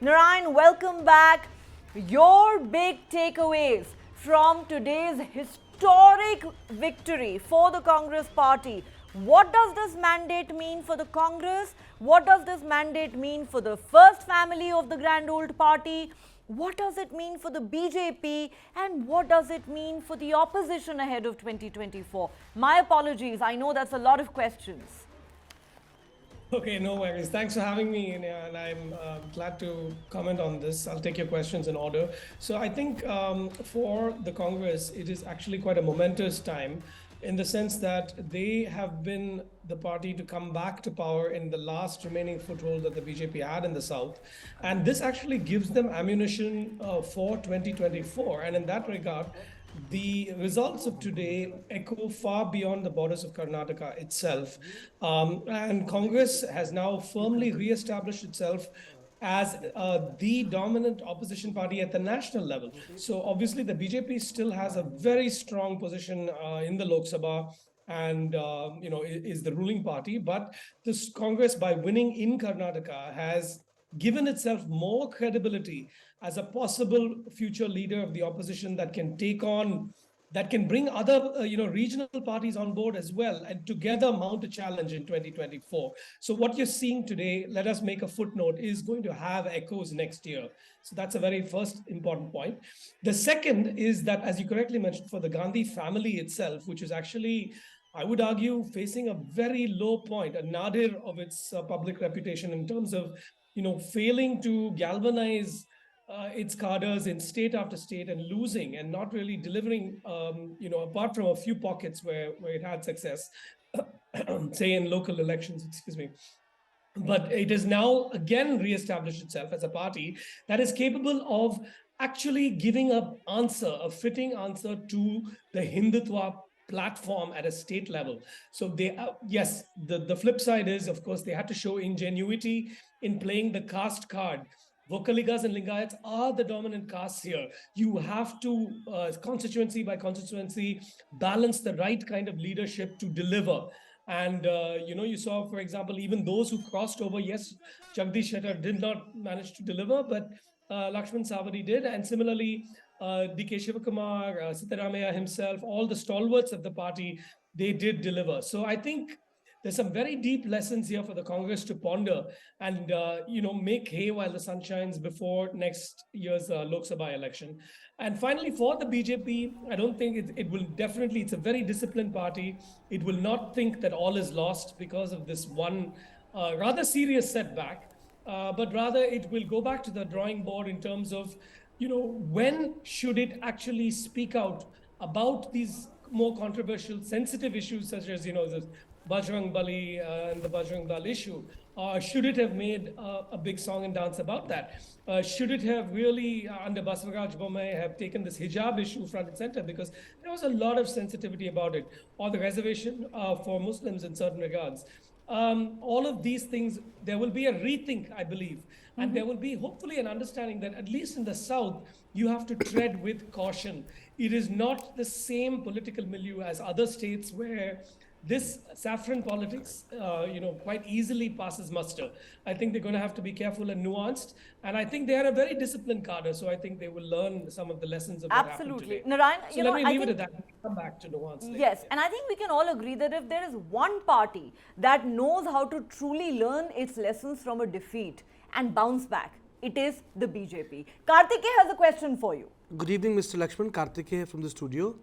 Narayan, welcome back. Your big takeaways from today's historic victory for the Congress party. What does this mandate mean for the Congress? What does this mandate mean for the first family of the grand old party? What does it mean for the BJP? And what does it mean for the opposition ahead of 2024? My apologies, I know that's a lot of questions. Okay, no worries. Thanks for having me, and I'm glad to comment on this. I'll take your questions in order. So I think for the Congress, it is actually quite a momentous time in the sense that they have been the party to come back to power in the last remaining foothold that the BJP had in the South. And this actually gives them ammunition for 2024. And in that regard, the results of today echo far beyond the borders of Karnataka itself. And Congress has now firmly re-established itself as the dominant opposition party at the national level. So obviously the BJP still has a very strong position in the Lok Sabha and is the ruling party. But this Congress, by winning in Karnataka, has given itself more credibility as a possible future leader of the opposition that can take on, that can bring other regional parties on board as well, and together mount a challenge in 2024. So what you're seeing today, let us make a footnote, is going to have echoes next year. So that's a very first important point. The second is that, as you correctly mentioned, for the Gandhi family itself, which is actually, I would argue, facing a very low point, a nadir of its public reputation in terms of failing to galvanize its cadres in state after state and losing and not really delivering, apart from a few pockets where it had success, say in local elections, excuse me. But it has now again reestablished itself as a party that is capable of actually giving a fitting answer to the Hindutva platform at a state level. So they, yes, the flip side is, of course, they had to show ingenuity in playing the caste card. Vokaligas and Lingayats are the dominant castes here. You have to, constituency by constituency, balance the right kind of leadership to deliver. And, you saw, for example, even those who crossed over, yes, Jagdish Shettar did not manage to deliver, but Lakshman Savadi did. And similarly, D.K. Shivakumar, Sitaramaya himself, all the stalwarts of the party, they did deliver. So I think there's some very deep lessons here for the Congress to ponder and, make hay while the sun shines before next year's Lok Sabha election. And finally, for the BJP, I don't think it will definitely, it's a very disciplined party. It will not think that all is lost because of this one rather serious setback, but rather it will go back to the drawing board in terms of, when should it actually speak out about these more controversial, sensitive issues such as, the Bajrang Bali and the Bajrang Dal issue? Should it have made a big song and dance about that? Should it have really, under Basavaraj Bommai, have taken this hijab issue front and center? Because there was a lot of sensitivity about it, or the reservation for Muslims in certain regards. All of these things, there will be a rethink, I believe. And there will be hopefully an understanding that at least in the South, you have to tread with caution. It is not the same political milieu as other states where this saffron politics, quite easily passes muster. I think they're going to have to be careful and nuanced. And I think they are a very disciplined cadre. So I think they will learn some of the lessons of what happened today. Narayan, so let me leave it at that. Come back to nuance. Yes, and I think we can all agree that if there is one party that knows how to truly learn its lessons from a defeat and bounce back, it is the BJP. Kartikeya has a question for you. Good evening, Mr. Lakshman. Kartikeya from the studio.